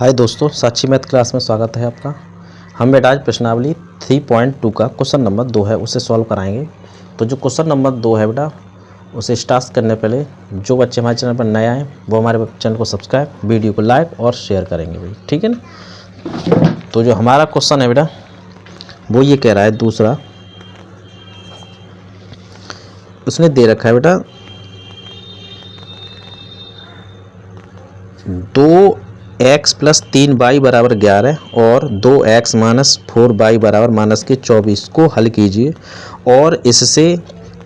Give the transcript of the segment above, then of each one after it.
हाय दोस्तों, साक्षी math class में स्वागत है आपका। हम बेटा आज प्रश्नावली 3.2 का क्वेश्चन नंबर 2 है उसे सॉल्व कराएंगे। तो जो क्वेश्चन नंबर 2 है बेटा, उसे स्टार्ट करने पहले जो बच्चे हमारे चैनल पर नए आए वो हमारे चैनल को सब्सक्राइब, वीडियो को लाइक और शेयर करेंगे भाई, ठीक है ना। तो जो हमारा क्वेश्चन है बेटा वो ये कह रहा है, दूसरा उसने दे रखा है बेटा 2x प्लस 3y बराबर 11 और 2x माइनस 4y बराबर माइनस के 24 को हल कीजिए और इससे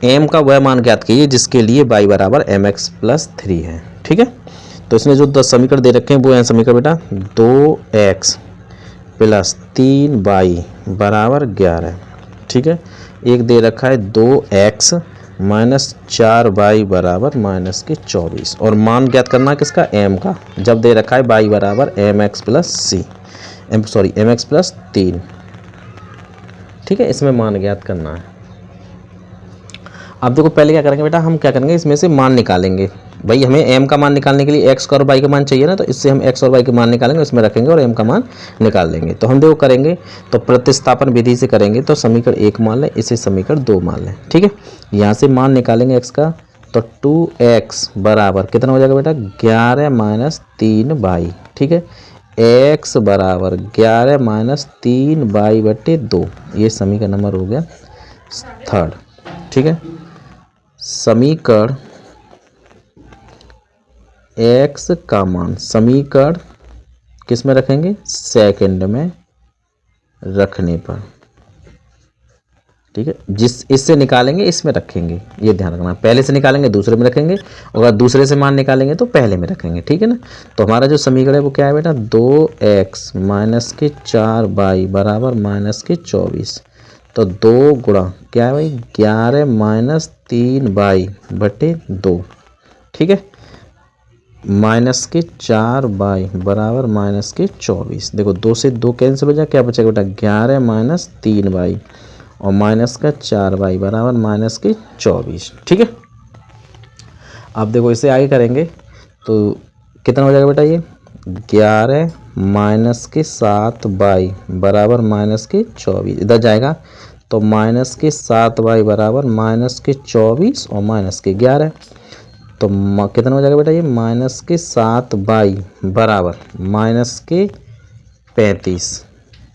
m का वह मान ज्ञात कीजिए जिसके लिए y बराबर mx प्लस 3 है। ठीक है, तो इसने जो 10 समीकरण दे रखे हैं वो है समीकरण बेटा 2x प्लस 3y बराबर 11। ठीक है, एक दे रखा है 2x माइनस 4y बराबर माइनस के 24 और मान ज्ञात करना है किसका, m का, जब दे रखा है y बराबर mx प्लस mx प्लस 3। ठीक है, इसमें मान ज्ञात करना है। अब देखो पहले क्या करेंगे बेटा, हम क्या करेंगे इसमें से मान निकालेंगे। भाई हमें m का मान निकालने के लिए x का और y का मान चाहिए ना, तो इससे हम x और y के मान निकालेंगे, इसमें रखेंगे और m का मान निकाल देंगे। तो हम देखो करेंगे तो प्रतिस्थापन विधि से करेंगे। तो समीकरण 1 मान लें, इसे समीकरण 2 मान लें। ठीक है, यहाँ से मान निकालेंगे x का, तो 2x बराबर कितना हो जाएगा बेटा 11 माइनस 3y। ठीक है, x बराबर 11 माइनस 3y बटे 2, ये समीकरण नंबर हो गया 3। ठीक है, समीकरण x का मान समीकरण किस में रखेंगे, सेकंड में रखने पर। ठीक है, इससे निकालेंगे इसमें रखेंगे, ये ध्यान रखना। पहले से निकालेंगे दूसरे में रखेंगे, और अगर दूसरे से मान निकालेंगे तो पहले में रखेंगे। ठीक है ना, तो हमारा जो समीकरण है वो क्या है बेटा 2x माइनस के 4y बराबर माइनस के 24। तो 2 गुणा क्या है भाई 11 माइनस 3y बटे 2। ठीक है, माइनस के 4y बराबर माइनस के 24। देखो 2 से 2 कैंसिल हो जाए, क्या बचेगा बेटा 11 माइनस 3y और माइनस का 4y बराबर माइनस के 24। ठीक है, अब देखो इसे आगे करेंगे तो कितना हो जाएगा बेटा, ये 11 माइनस के 7y बराबर माइनस के 24, इधर जाएगा तो माइनस के 7y बराबर माइनस के 24 और माइनस के 11। तो कितना हो जाएगा बेटा, ये माइनस के 7y बराबर माइनस के 35।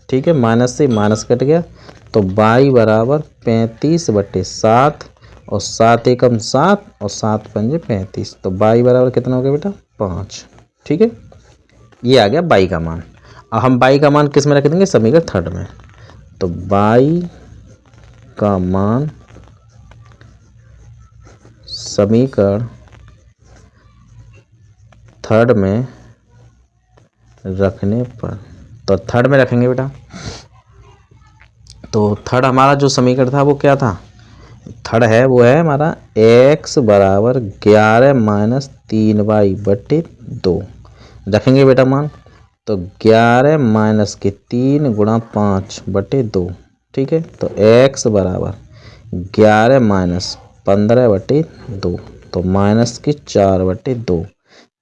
ठीक है, माइनस से माइनस कट गया तो y बराबर 35 बटे 7 और 7 एकम 7 और 7 पंजे 35। तो y बराबर कितना हो गया बेटा 5। ठीक है, ये आ गया y का मान। अब हम y का मान किस में रख देंगे, समीकरण 3 में। तो y का मान समीकरण 3 में रखने पर, तो 3 में रखेंगे बेटा। तो 3 हमारा जो समीकरण था वो क्या था, 3 है वो है हमारा x बराबर 11 माइनस 3y बटे 2 रखेंगे बेटा मान। तो 11 माइनस के 3 गुणा 5 बटे 2। ठीक है, तो x बराबर 11 माइनस 15 बटे 2, तो माइनस के 4 बटे 2।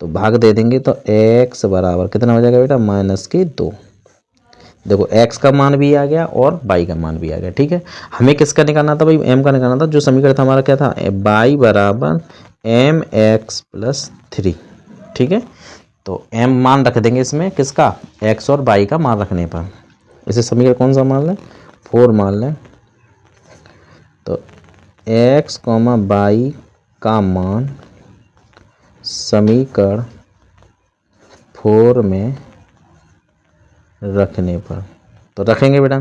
तो भाग दे देंगे तो x बराबर कितना हो जाएगा बेटा माइनस के 2। देखो x का मान भी आ गया और y का मान भी आ गया। ठीक है, हमें किसका निकालना था भाई, m का निकालना था। जो समीकरण था हमारा क्या था, y बराबर mx प्लस 3। ठीक है, तो m मान रख देंगे इसमें किसका, x और y का मान रखने पर। इसे समीकरण कौन सा मान लें, 4 मान लें। तो x, y का मान समीकरण 4 में रखने पर, तो रखेंगे बेटा।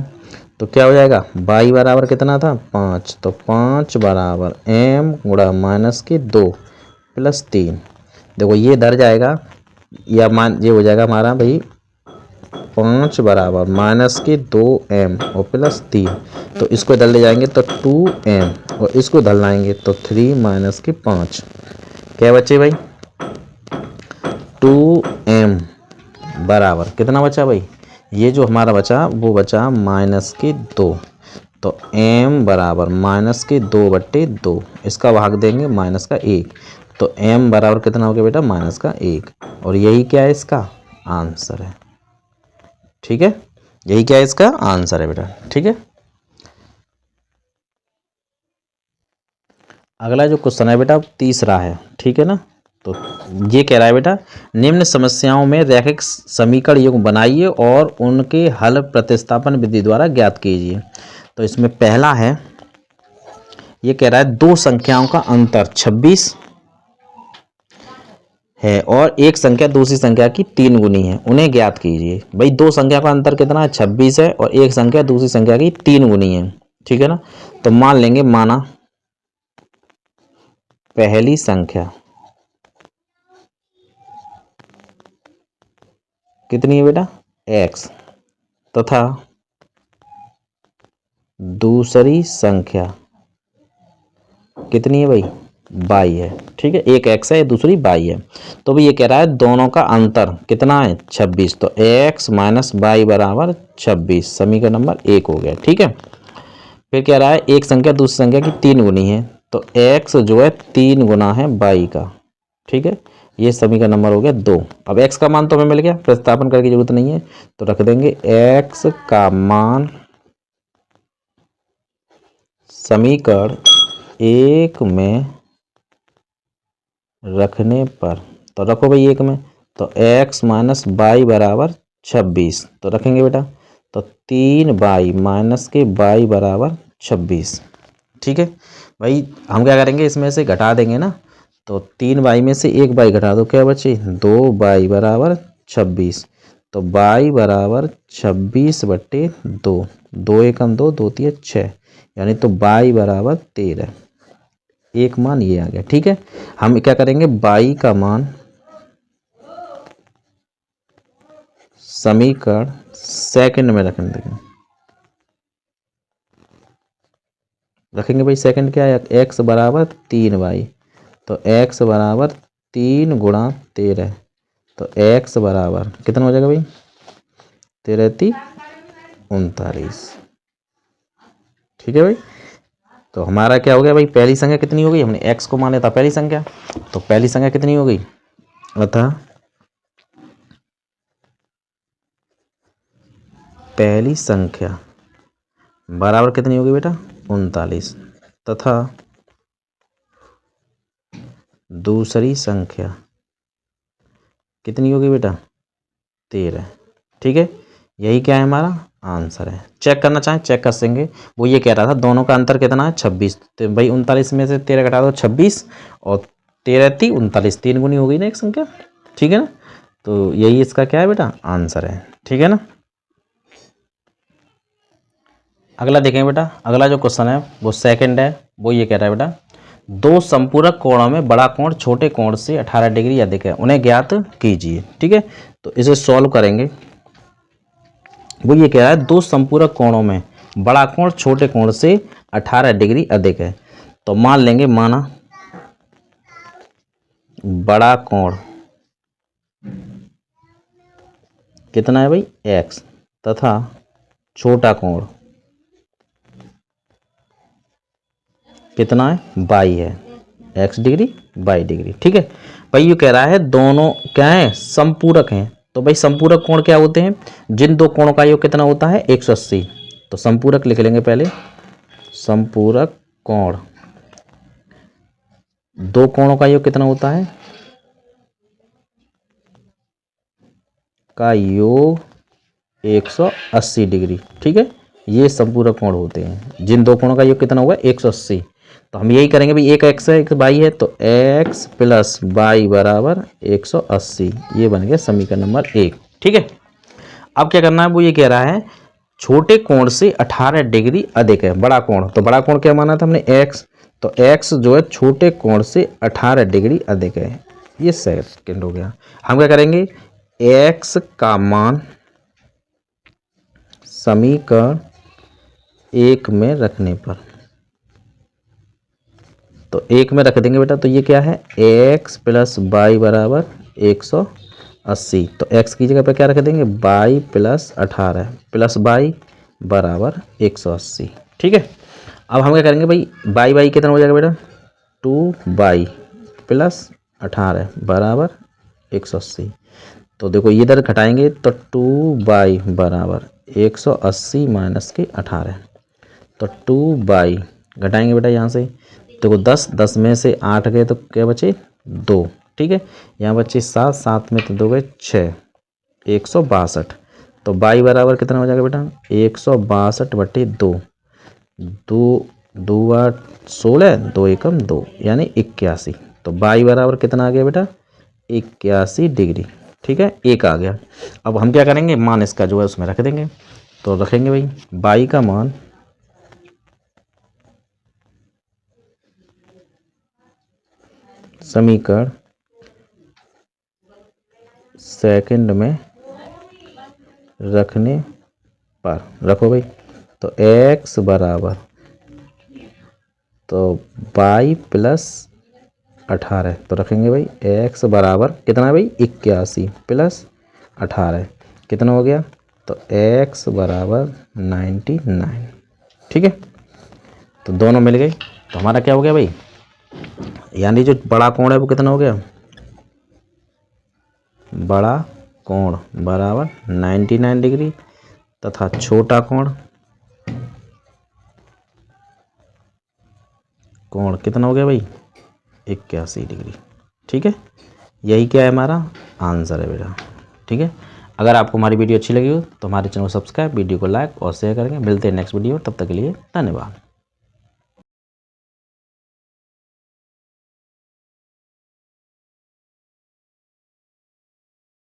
तो क्या हो जाएगा, y बराबर कितना था 5, तो 5 बराबर m गुणा माइनस के 2 प्लस 3। देखो ये इधर जाएगा या मान ये हो जाएगा हमारा भाई 5 बराबर माइनस के 2m और प्लस 3। तो इसको इधर ले जाएंगे तो 2m और इसको इधर लाएंगे तो 3 माइनस के 5। क्या बचे भाई 2m बराबर कितना बचा भाई, ये जो हमारा बचा वो बचा माइनस के 2। तो m बराबर माइनस के 2 बट्टे 2, इसका भाग देंगे माइनस का 1। तो m बराबर कितना हो गया बेटा माइनस का 1, और यही क्या है इसका आंसर है। ठीक है, यही क्या है इसका आंसर है बेटा। ठीक है, अगला जो क्वेश्चन है बेटा तीसरा है। ठीक है ना, तो ये कह रहा है बेटा निम्न समस्याओं में रैखिक समीकरण युग्म बनाइए और उनके हल प्रतिस्थापन विधि द्वारा ज्ञात कीजिए। तो इसमें पहला है, ये कह रहा है दो संख्याओं का अंतर 26 है और एक संख्या दूसरी संख्या की 3 गुनी है, उन्हें ज्ञात कीजिए। भाई दो संख्या का अंतर कितना है 26 है और एक संख्या दूसरी संख्या की 3 गुनी है। ठीक है ना, तो मान लेंगे माना पहली संख्या कितनी है बेटा x तथा दूसरी संख्या कितनी है भाई y है। ठीक है, एक x है दूसरी y है। तो भाई ये कह रहा है दोनों का अंतर कितना है 26, तो x माइनस वाई बराबर 26, समीकरण नंबर 1 हो गया। ठीक है, फिर कह रहा है एक संख्या दूसरी संख्या की 3 गुनी है, तो x जो है 3 गुना है y का। ठीक है, ये समीकरण नंबर हो गया 2। अब x का मान तो हमें मिल गया, प्रतिस्थापन करने की जरूरत नहीं है, तो रख देंगे x का मान समीकरण 1 में रखने पर, तो रखो भाई 1 में, तो x माइनस वाई बराबर 26, तो रखेंगे बेटा, तो 3y माइनस के y बराबर 26। ठीक है भाई, हम क्या करेंगे इसमें से घटा देंगे ना, तो 3y में से 1y घटा दो, क्या बचे 2y बराबर 26, तो y बराबर 26/2, 2 एकम 2, 2 तिया 6, यानी तो y बराबर 13। एक मान ये आ गया। ठीक है, हम क्या करेंगे y का मान समीकरण सेकंड में रखने देंगे, रखेंगे भाई सेकंड क्या है x बराबर 3y, तो x बराबर 3 गुणा 13, तो x बराबर कितना हो जाएगा भाई 13×3 = 39। ठीक है भाई, तो हमारा क्या हो गया भाई पहली संख्या कितनी हो गई, हमने x को माना था पहली संख्या, तो पहली संख्या कितनी हो गई अतः पहली संख्या बराबर कितनी होगी बेटा 39, तथा दूसरी संख्या कितनी होगी बेटा 13। ठीक है, यही क्या है हमारा आंसर है। चेक करना चाहें चेक कर सकेंगे। वो ये कह रहा था दोनों का अंतर कितना है 26, तो भाई 39 में से 13 घटा दो 26, और 13×3 = 39, 3 गुनी हो गई ना एक संख्या। ठीक है ना, तो यही इसका क्या है बेटा आंसर है। ठीक है ना, अगला देखें बेटा, अगला जो क्वेश्चन है वो सेकंड है। वो ये कह रहा है बेटा दो संपूरक कोणों में बड़ा कोण छोटे कोण से 18 डिग्री अधिक है, उन्हें ज्ञात कीजिए। ठीक है, तो इसे सॉल्व करेंगे। वो ये कह रहा है दो संपूरक कोणों में बड़ा कोण छोटे कोण से 18 डिग्री अधिक है, तो मान लेंगे माना बड़ा कोण कितना है भाई x तथा छोटा कोण कितना है y है, x डिग्री y डिग्री। ठीक है भाई, ये कह रहा है दोनों क्या है संपूरक हैं, तो भाई संपूरक कोण क्या होते हैं, जिन दो कोणों का योग कितना होता है 180, तो संपूरक लिख लेंगे पहले, संपूरक कोण दो कोणों का योग कितना होता है का योग 180 डिग्री। ठीक है, ये संपूरक कोण होते हैं, जिन दो कोणों का योग कितना होगा 180, तो हम यही करेंगे भाई एक x है एक y है, तो x + y बराबर 180, ये बन गया समीकरण नंबर 1। ठीक है, अब क्या करना है, वो ये कह रहा है छोटे कोण से 18 डिग्री अधिक है बड़ा कोण, तो बड़ा कोण क्या माना था हमने x, तो x जो है छोटे कोण से 18 डिग्री अधिक है, ये सेकंड हो गया। हम क्या करेंगे x का मान समीकरण 1 में रखने पर, तो 1 में रख देंगे बेटा, तो ये क्या है x + y बराबर 180, तो x की जगह पे क्या रख देंगे y + 18 + y बराबर 180। ठीक है, अब हम क्या करेंगे भाई y कितना हो जाएगा बेटा 2y + 18 बराबर 180, तो देखो ये इधर घटाएंगे तो 2y बराबर 180 माइनस के 18। तो 2y घटाएंगे बेटा यहाँ से, देखो 10 में से 8 गए तो क्या बचे 2, ठीक है। यहाँ बचे 7 में तो 2 गए 6, 162। तो y बराबर कितना हो जाएगा बेटा 162/2, 2 8 16, 2 एकम 2 यानी 81। तो y बराबर कितना आ गया बेटा 81 डिग्री, ठीक है, एक आ गया। अब हम क्या करेंगे, मान इसका जो है उसमें रख देंगे। तो रखेंगे भाई y का मान समीकरण सेकंड में रखने पर रखो भाई। तो x बराबर तो y प्लस 18, तो रखेंगे भाई x बराबर कितना है भाई 81 प्लस 18 कितना हो गया, तो x बराबर 99, ठीक है। तो दोनों मिल गए, तो हमारा क्या हो गया भाई, यानी जो बड़ा कोण है वो कितना हो गया, बड़ा कोण बराबर 99 डिग्री तथा छोटा कोण कितना हो गया भाई 81 डिग्री, ठीक है। यही क्या है हमारा आंसर है बेटा, ठीक है। अगर आपको हमारी वीडियो अच्छी लगी हो तो हमारे चैनल को सब्सक्राइब, वीडियो को लाइक और शेयर करेंगे। मिलते हैं नेक्स्ट वीडियो, तब तक के लिए धन्यवाद।